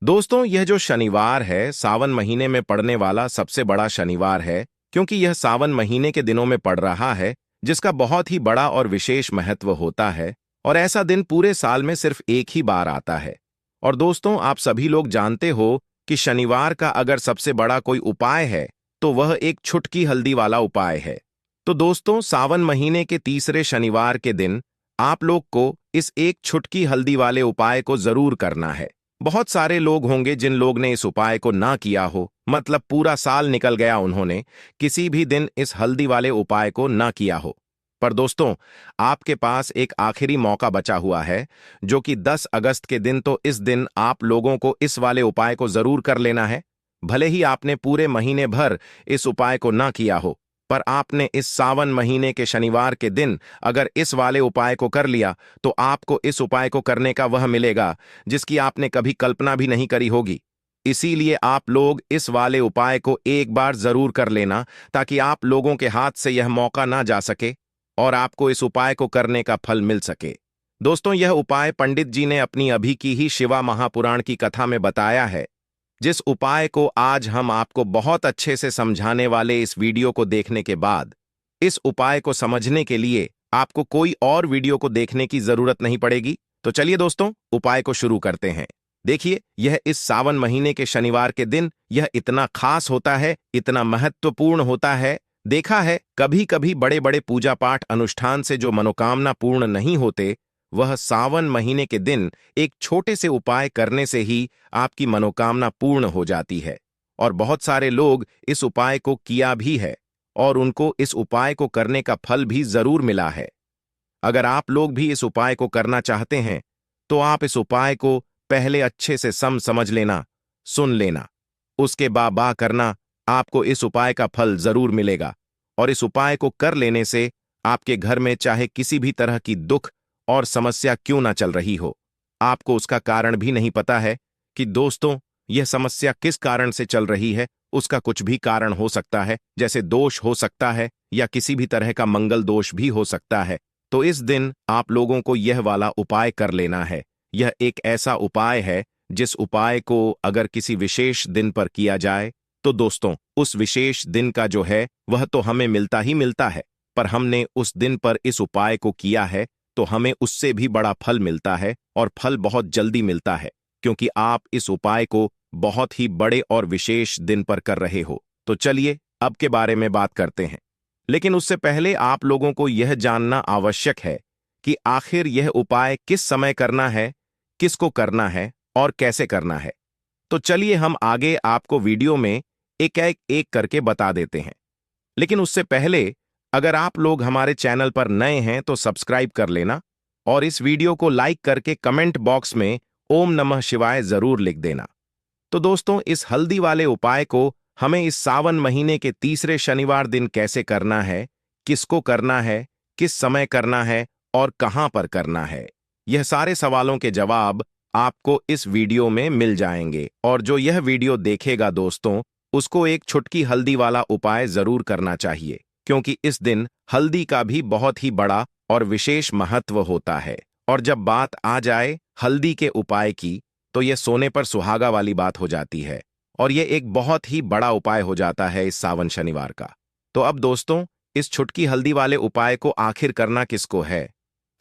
दोस्तों, यह जो शनिवार है सावन महीने में पड़ने वाला सबसे बड़ा शनिवार है, क्योंकि यह सावन महीने के दिनों में पड़ रहा है, जिसका बहुत ही बड़ा और विशेष महत्व होता है। और ऐसा दिन पूरे साल में सिर्फ एक ही बार आता है। और दोस्तों, आप सभी लोग जानते हो कि शनिवार का अगर सबसे बड़ा कोई उपाय है तो वह एक छुटकी हल्दी वाला उपाय है। तो दोस्तों, सावन महीने के तीसरे शनिवार के दिन आप लोग को इस एक छुटकी हल्दी वाले उपाय को जरूर करना है। बहुत सारे लोग होंगे जिन लोग ने इस उपाय को ना किया हो, मतलब पूरा साल निकल गया उन्होंने किसी भी दिन इस हल्दी वाले उपाय को ना किया हो। पर दोस्तों, आपके पास एक आखिरी मौका बचा हुआ है, जो कि 10 अगस्त के दिन। तो इस दिन आप लोगों को इस वाले उपाय को जरूर कर लेना है। भले ही आपने पूरे महीने भर इस उपाय को ना किया हो, पर आपने इस सावन महीने के शनिवार के दिन अगर इस वाले उपाय को कर लिया तो आपको इस उपाय को करने का वह मिलेगा जिसकी आपने कभी कल्पना भी नहीं करी होगी। इसीलिए आप लोग इस वाले उपाय को एक बार जरूर कर लेना, ताकि आप लोगों के हाथ से यह मौका ना जा सके और आपको इस उपाय को करने का फल मिल सके। दोस्तों, यह उपाय पंडित जी ने अपनी अभी की ही शिवा महापुराण की कथा में बताया है, जिस उपाय को आज हम आपको बहुत अच्छे से समझाने वाले इस वीडियो को देखने के बाद इस उपाय को समझने के लिए आपको कोई और वीडियो को देखने की जरूरत नहीं पड़ेगी। तो चलिए दोस्तों, उपाय को शुरू करते हैं। देखिए, यह इस सावन महीने के शनिवार के दिन यह इतना खास होता है, इतना महत्वपूर्ण होता है। देखा है, कभी कभी बड़े बड़े पूजा पाठ अनुष्ठान से जो मनोकामना पूर्ण नहीं होते, वह सावन महीने के दिन एक छोटे से उपाय करने से ही आपकी मनोकामना पूर्ण हो जाती है। और बहुत सारे लोग इस उपाय को किया भी है और उनको इस उपाय को करने का फल भी जरूर मिला है। अगर आप लोग भी इस उपाय को करना चाहते हैं तो आप इस उपाय को पहले अच्छे से समझ लेना, सुन लेना, उसके बा करना। आपको इस उपाय का फल जरूर मिलेगा। और इस उपाय को कर लेने से आपके घर में चाहे किसी भी तरह की दुख और समस्या क्यों ना चल रही हो, आपको उसका कारण भी नहीं पता है कि दोस्तों यह समस्या किस कारण से चल रही है। उसका कुछ भी कारण हो सकता है, जैसे दोष हो सकता है या किसी भी तरह का मंगल दोष भी हो सकता है। तो इस दिन आप लोगों को यह वाला उपाय कर लेना है। यह एक ऐसा उपाय है जिस उपाय को अगर किसी विशेष दिन पर किया जाए तो दोस्तों उस विशेष दिन का जो है वह तो हमें मिलता ही मिलता है, पर हमने उस दिन पर इस उपाय को किया है तो हमें उससे भी बड़ा फल मिलता है, और फल बहुत जल्दी मिलता है, क्योंकि आप इस उपाय को बहुत ही बड़े और विशेष दिन पर कर रहे हो। तो चलिए अब के बारे में बात करते हैं। लेकिन उससे पहले आप लोगों को यह जानना आवश्यक है कि आखिर यह उपाय किस समय करना है, किसको करना है और कैसे करना है। तो चलिए हम आगे आपको वीडियो में एक करके बता देते हैं। लेकिन उससे पहले अगर आप लोग हमारे चैनल पर नए हैं तो सब्सक्राइब कर लेना और इस वीडियो को लाइक करके कमेंट बॉक्स में ओम नमः शिवाय जरूर लिख देना। तो दोस्तों, इस हल्दी वाले उपाय को हमें इस सावन महीने के तीसरे शनिवार दिन कैसे करना है, किसको करना है, किस समय करना है और कहां पर करना है, यह सारे सवालों के जवाब आपको इस वीडियो में मिल जाएंगे। और जो यह वीडियो देखेगा दोस्तों, उसको एक छुटकी हल्दी वाला उपाय जरूर करना चाहिए, क्योंकि इस दिन हल्दी का भी बहुत ही बड़ा और विशेष महत्व होता है। और जब बात आ जाए हल्दी के उपाय की, तो यह सोने पर सुहागा वाली बात हो जाती है और यह एक बहुत ही बड़ा उपाय हो जाता है इस सावन शनिवार का। तो अब दोस्तों, इस छुटकी हल्दी वाले उपाय को आखिर करना किसको है,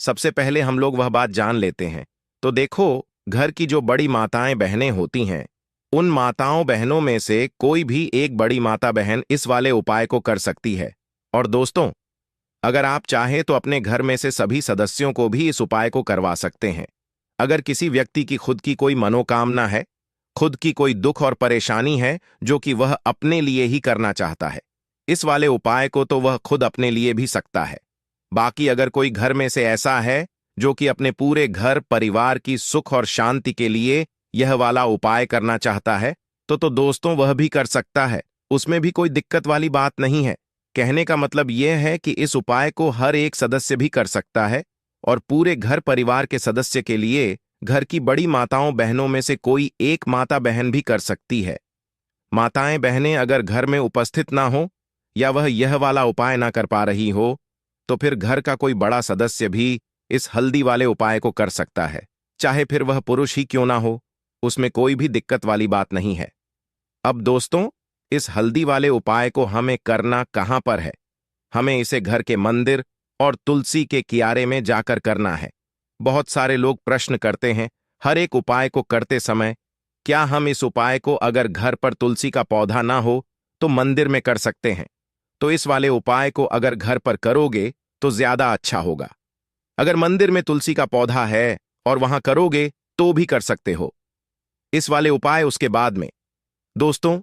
सबसे पहले हम लोग वह बात जान लेते हैं। तो देखो, घर की जो बड़ी माताएं बहनें होती हैं, उन माताओं बहनों में से कोई भी एक बड़ी माता बहन इस वाले उपाय को कर सकती है। और दोस्तों, अगर आप चाहें तो अपने घर में से सभी सदस्यों को भी इस उपाय को करवा सकते हैं। अगर किसी व्यक्ति की खुद की कोई मनोकामना है, खुद की कोई दुख और परेशानी है जो कि वह अपने लिए ही करना चाहता है, इस वाले उपाय को तो वह खुद अपने लिए भी सकता है। बाकी अगर कोई घर में से ऐसा है जो कि अपने पूरे घर परिवार की सुख और शांति के लिए यह वाला उपाय करना चाहता है, तो दोस्तों वह भी कर सकता है। उसमें भी कोई दिक्कत वाली बात नहीं है। कहने का मतलब यह है कि इस उपाय को हर एक सदस्य भी कर सकता है और पूरे घर परिवार के सदस्य के लिए घर की बड़ी माताओं बहनों में से कोई एक माता बहन भी कर सकती है। माताएं बहनें अगर घर में उपस्थित ना हो या वह यह वाला उपाय ना कर पा रही हो, तो फिर घर का कोई बड़ा सदस्य भी इस हल्दी वाले उपाय को कर सकता है, चाहे फिर वह पुरुष ही क्यों ना हो। उसमें कोई भी दिक्कत वाली बात नहीं है। अब दोस्तों, इस हल्दी वाले उपाय को हमें करना कहाँ पर है? हमें इसे घर के मंदिर और तुलसी के कियारे में जाकर करना है। बहुत सारे लोग प्रश्न करते हैं, हर एक उपाय को करते समय, क्या हम इस उपाय को अगर घर पर तुलसी का पौधा ना हो तो मंदिर में कर सकते हैं? तो इस वाले उपाय को अगर घर पर करोगे तो ज्यादा अच्छा होगा। अगर मंदिर में तुलसी का पौधा है और वहां करोगे तो भी कर सकते हो इस वाले उपाय। उसके बाद में दोस्तों,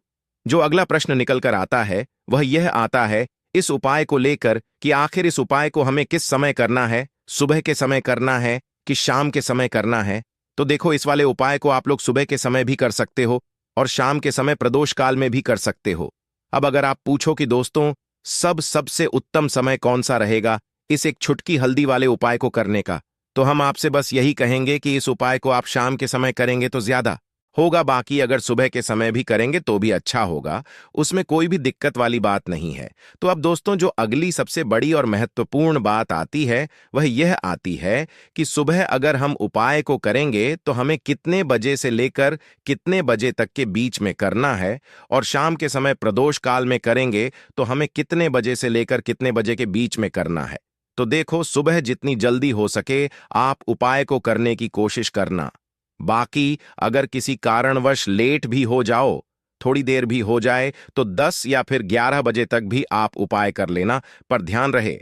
जो अगला प्रश्न निकल कर आता है वह यह आता है इस उपाय को लेकर कि आखिर इस उपाय को हमें किस समय करना है, सुबह के समय करना है कि शाम के समय करना है? तो देखो, इस वाले उपाय को आप लोग सुबह के समय भी कर सकते हो और शाम के समय प्रदोष काल में भी कर सकते हो। अब अगर आप पूछो कि दोस्तों सबसे उत्तम समय कौन सा रहेगा इस एक छुटकी हल्दी वाले उपाय को करने का, तो हम आपसे बस यही कहेंगे कि इस उपाय को आप शाम के समय करेंगे तो ज्यादा होगा। बाकी अगर सुबह के समय भी करेंगे तो भी अच्छा होगा, उसमें कोई भी दिक्कत वाली बात नहीं है। तो अब दोस्तों, जो अगली सबसे बड़ी और महत्वपूर्ण बात आती है वह यह आती है कि सुबह अगर हम उपाय को करेंगे तो हमें कितने बजे से लेकर कितने बजे तक के बीच में करना है, और शाम के समय प्रदोष काल में करेंगे तो हमें कितने बजे से लेकर कितने बजे के बीच में करना है। तो देखो, सुबह जितनी जल्दी हो सके आप उपाय को करने की कोशिश करना। बाकी अगर किसी कारणवश लेट भी हो जाओ, थोड़ी देर भी हो जाए, तो 10 या फिर 11 बजे तक भी आप उपाय कर लेना, पर ध्यान रहे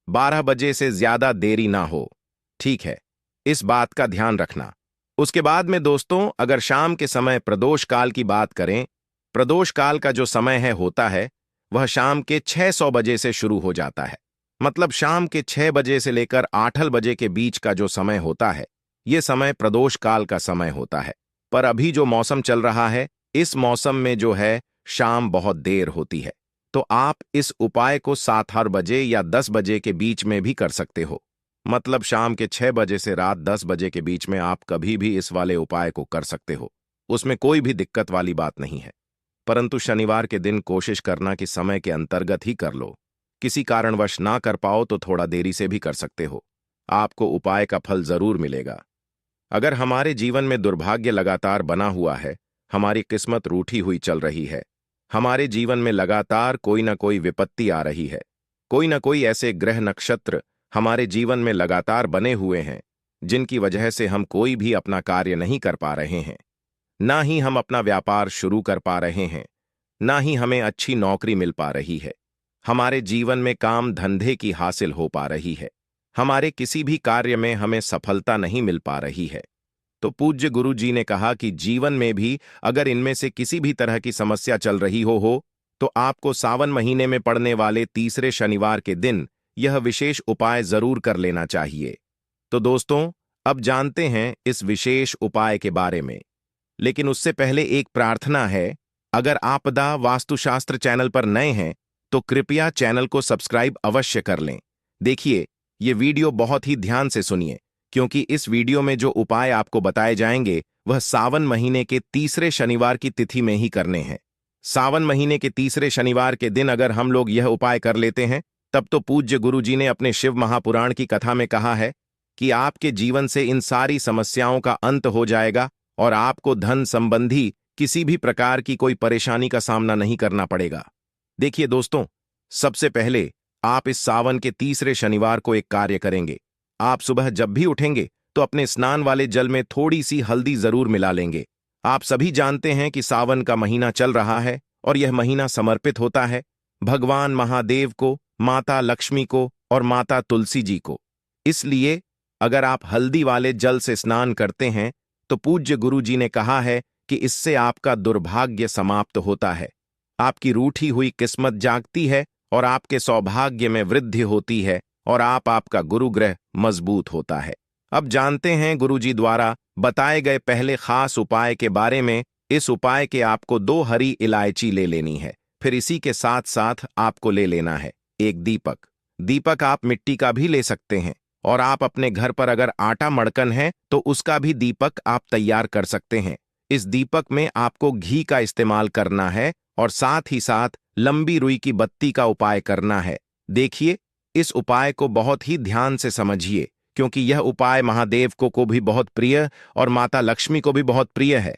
12 बजे से ज्यादा देरी ना हो। ठीक है, इस बात का ध्यान रखना। उसके बाद में दोस्तों, अगर शाम के समय प्रदोष काल की बात करें, प्रदोष काल का जो समय है होता है वह शाम के 600 बजे से शुरू हो जाता है। मतलब शाम के 6 बजे से लेकर 8 बजे के बीच का जो समय होता है ये समय प्रदोष काल का समय होता है। पर अभी जो मौसम चल रहा है, इस मौसम में जो है शाम बहुत देर होती है, तो आप इस उपाय को 7 बजे या 10 बजे के बीच में भी कर सकते हो। मतलब शाम के 6 बजे से रात 10 बजे के बीच में आप कभी भी इस वाले उपाय को कर सकते हो, उसमें कोई भी दिक्कत वाली बात नहीं है। परंतु शनिवार के दिन कोशिश करना कि समय के अंतर्गत ही कर लो। किसी कारणवश ना कर पाओ तो थोड़ा देरी से भी कर सकते हो, आपको उपाय का फल जरूर मिलेगा। अगर हमारे जीवन में दुर्भाग्य लगातार बना हुआ है, हमारी किस्मत रूठी हुई चल रही है, हमारे जीवन में लगातार कोई ना कोई विपत्ति आ रही है, कोई ना कोई ऐसे ग्रह नक्षत्र हमारे जीवन में लगातार बने हुए हैं जिनकी वजह से हम कोई भी अपना कार्य नहीं कर पा रहे हैं, ना ही हम अपना व्यापार शुरू कर पा रहे हैं, ना ही हमें अच्छी नौकरी मिल पा रही है, हमारे जीवन में काम धंधे की हासिल हो पा रही है, हमारे किसी भी कार्य में हमें सफलता नहीं मिल पा रही है, तो पूज्य गुरु जी ने कहा कि जीवन में भी अगर इनमें से किसी भी तरह की समस्या चल रही हो तो आपको सावन महीने में पड़ने वाले तीसरे शनिवार के दिन यह विशेष उपाय जरूर कर लेना चाहिए। तो दोस्तों, अब जानते हैं इस विशेष उपाय के बारे में, लेकिन उससे पहले एक प्रार्थना है। अगर आपदा वास्तुशास्त्र चैनल पर नए हैं तो कृपया चैनल को सब्सक्राइब अवश्य कर लें। देखिए, ये वीडियो बहुत ही ध्यान से सुनिए, क्योंकि इस वीडियो में जो उपाय आपको बताए जाएंगे वह सावन महीने के तीसरे शनिवार की तिथि में ही करने हैं। सावन महीने के तीसरे शनिवार के दिन अगर हम लोग यह उपाय कर लेते हैं, तब तो पूज्य गुरु जी ने अपने शिव महापुराण की कथा में कहा है कि आपके जीवन से इन सारी समस्याओं का अंत हो जाएगा और आपको धन संबंधी किसी भी प्रकार की कोई परेशानी का सामना नहीं करना पड़ेगा। देखिए दोस्तों, सबसे पहले आप इस सावन के तीसरे शनिवार को एक कार्य करेंगे। आप सुबह जब भी उठेंगे तो अपने स्नान वाले जल में थोड़ी सी हल्दी जरूर मिला लेंगे। आप सभी जानते हैं कि सावन का महीना चल रहा है और यह महीना समर्पित होता है भगवान महादेव को, माता लक्ष्मी को और माता तुलसी जी को। इसलिए अगर आप हल्दी वाले जल से स्नान करते हैं तो पूज्य गुरु जी ने कहा है कि इससे आपका दुर्भाग्य समाप्त होता है, आपकी रूठी हुई किस्मत जागती है और आपके सौभाग्य में वृद्धि होती है और आपका गुरु ग्रह मजबूत होता है। अब जानते हैं गुरु जी द्वारा बताए गए पहले खास उपाय के बारे में। इस उपाय के आपको 2 हरी इलायची ले लेनी है, फिर इसी के साथ साथ आपको ले लेना है एक दीपक। दीपक आप मिट्टी का भी ले सकते हैं, और आप अपने घर पर अगर आटा मड़कन है तो उसका भी दीपक आप तैयार कर सकते हैं। इस दीपक में आपको घी का इस्तेमाल करना है और साथ ही साथ लंबी रुई की बत्ती का उपाय करना है। देखिए, इस उपाय को बहुत ही ध्यान से समझिए, क्योंकि यह उपाय महादेव को भी बहुत प्रिय और माता लक्ष्मी को भी बहुत प्रिय है।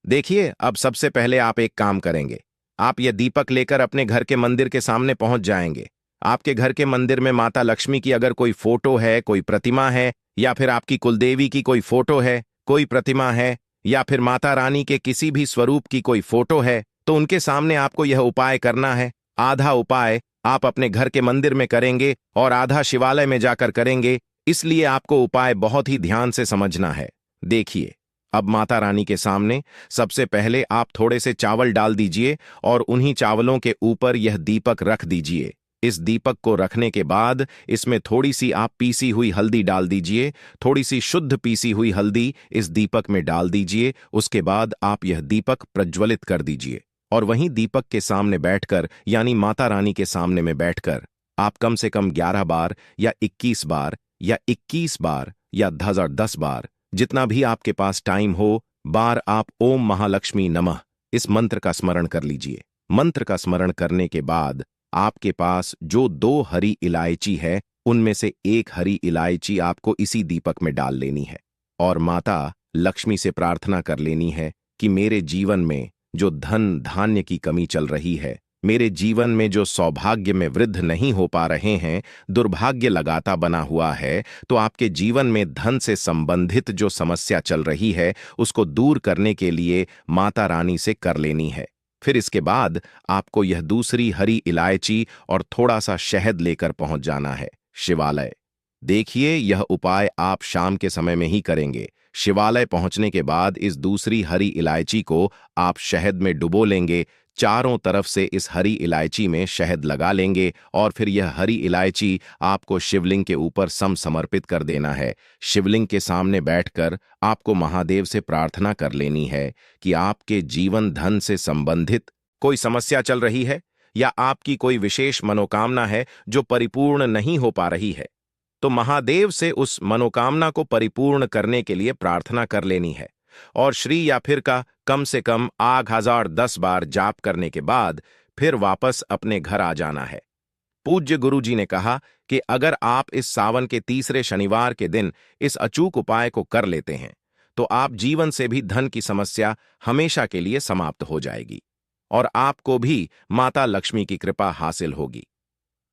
देखिए, अब सबसे पहले आप एक काम करेंगे। आप यह दीपक लेकर अपने घर के मंदिर के सामने पहुंच जाएंगे। आपके घर के मंदिर में माता लक्ष्मी की अगर कोई फोटो है, कोई प्रतिमा है, या फिर आपकी कुलदेवी की कोई फोटो है, कोई प्रतिमा है, या फिर माता रानी के किसी भी स्वरूप की कोई फोटो है, तो उनके सामने आपको यह उपाय करना है। आधा उपाय आप अपने घर के मंदिर में करेंगे और आधा शिवालय में जाकर करेंगे, इसलिए आपको उपाय बहुत ही ध्यान से समझना है। देखिए, अब माता रानी के सामने सबसे पहले आप थोड़े से चावल डाल दीजिए और उन्हीं चावलों के ऊपर यह दीपक रख दीजिए। इस दीपक को रखने के बाद इसमें थोड़ी सी आप पीसी हुई हल्दी डाल दीजिए। थोड़ी सी शुद्ध पीसी हुई हल्दी इस दीपक में डाल दीजिए। उसके बाद आप यह दीपक प्रज्वलित कर दीजिए और वहीं दीपक के सामने बैठकर, यानी माता रानी के सामने में बैठकर, आप कम से कम 11 बार या 21 बार या 21 बार या 10 बार, जितना भी आपके पास टाइम हो, बार आप ओम महालक्ष्मी नमः इस मंत्र का स्मरण कर लीजिए। मंत्र का स्मरण करने के बाद आपके पास जो 2 हरी इलायची है, उनमें से एक हरी इलायची आपको इसी दीपक में डाल लेनी है और माता लक्ष्मी से प्रार्थना कर लेनी है कि मेरे जीवन में जो धन धान्य की कमी चल रही है, मेरे जीवन में जो सौभाग्य में वृद्ध नहीं हो पा रहे हैं, दुर्भाग्य लगाता बना हुआ है, तो आपके जीवन में धन से संबंधित जो समस्या चल रही है, उसको दूर करने के लिए माता रानी से कर लेनी है। फिर इसके बाद आपको यह दूसरी हरी इलायची और थोड़ा सा शहद लेकर पहुंच जाना है शिवालय। देखिए, यह उपाय आप शाम के समय में ही करेंगे। शिवालय पहुंचने के बाद इस दूसरी हरी इलायची को आप शहद में डुबो लेंगे। चारों तरफ से इस हरी इलायची में शहद लगा लेंगे और फिर यह हरी इलायची आपको शिवलिंग के ऊपर समर्पित कर देना है। शिवलिंग के सामने बैठकर आपको महादेव से प्रार्थना कर लेनी है कि आपके जीवन धन से संबंधित कोई समस्या चल रही है या आपकी कोई विशेष मनोकामना है जो परिपूर्ण नहीं हो पा रही है, तो महादेव से उस मनोकामना को परिपूर्ण करने के लिए प्रार्थना कर लेनी है और श्री या फिर का कम से कम 1010 बार जाप करने के बाद फिर वापस अपने घर आ जाना है। पूज्य गुरुजी ने कहा कि अगर आप इस सावन के तीसरे शनिवार के दिन इस अचूक उपाय को कर लेते हैं, तो आप जीवन से भी धन की समस्या हमेशा के लिए समाप्त हो जाएगी और आपको भी माता लक्ष्मी की कृपा हासिल होगी।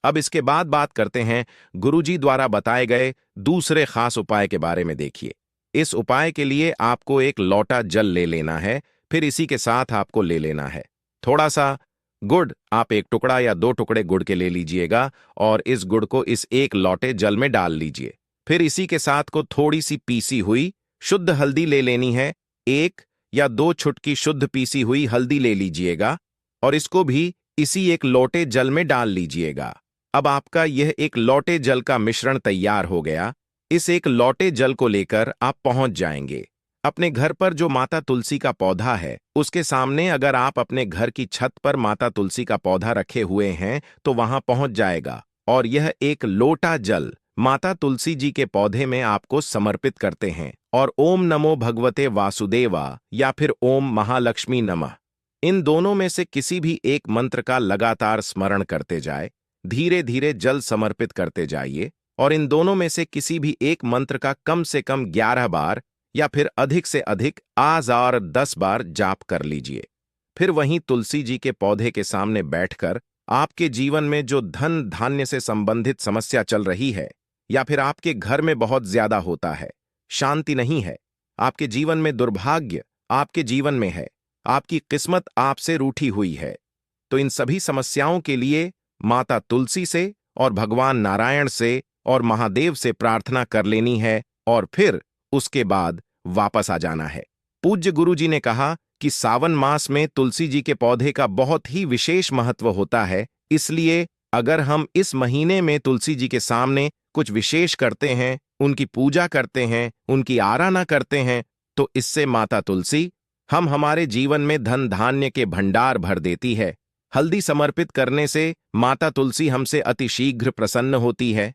अब इसके बाद बात करते हैं गुरुजी द्वारा बताए गए दूसरे खास उपाय के बारे में। देखिए, इस उपाय के लिए आपको एक लोटा जल ले लेना है। फिर इसी के साथ आपको ले लेना है थोड़ा सा गुड़। आप 1 टुकड़ा या 2 टुकड़े गुड़ के ले लीजिएगा और इस गुड़ को इस एक लोटे जल में डाल लीजिए। फिर इसी के साथ को थोड़ी सी पीसी हुई शुद्ध हल्दी ले लेनी है। 1 या 2 छुटकी शुद्ध पीसी हुई हल्दी ले लीजिएगा और इसको भी इसी एक लोटे जल में डाल लीजिएगा। अब आपका यह एक लोटे जल का मिश्रण तैयार हो गया। इस एक लोटे जल को लेकर आप पहुंच जाएंगे अपने घर पर जो माता तुलसी का पौधा है उसके सामने। अगर आप अपने घर की छत पर माता तुलसी का पौधा रखे हुए हैं तो वहां पहुंच जाएगा और यह एक लोटा जल माता तुलसी जी के पौधे में आपको समर्पित करते हैं और ओम नमो भगवते वासुदेवा या फिर ओम महालक्ष्मी नमः, इन दोनों में से किसी भी एक मंत्र का लगातार स्मरण करते जाए। धीरे धीरे जल समर्पित करते जाइए और इन दोनों में से किसी भी एक मंत्र का कम से कम 11 बार या फिर अधिक से अधिक 1010 बार जाप कर लीजिए। फिर वहीं तुलसी जी के पौधे के सामने बैठकर आपके जीवन में जो धन धान्य से संबंधित समस्या चल रही है या फिर आपके घर में बहुत ज्यादा होता है, शांति नहीं है, आपके जीवन में दुर्भाग्य आपके जीवन में है, आपकी किस्मत आपसे रूठी हुई है, तो इन सभी समस्याओं के लिए माता तुलसी से और भगवान नारायण से और महादेव से प्रार्थना कर लेनी है और फिर उसके बाद वापस आ जाना है। पूज्य गुरुजी ने कहा कि सावन मास में तुलसी जी के पौधे का बहुत ही विशेष महत्व होता है, इसलिए अगर हम इस महीने में तुलसी जी के सामने कुछ विशेष करते हैं, उनकी पूजा करते हैं, उनकी आराधना करते हैं, तो इससे माता तुलसी हम हमारे जीवन में धन धान्य के भंडार भर देती है। हल्दी समर्पित करने से माता तुलसी हमसे अति शीघ्र प्रसन्न होती है।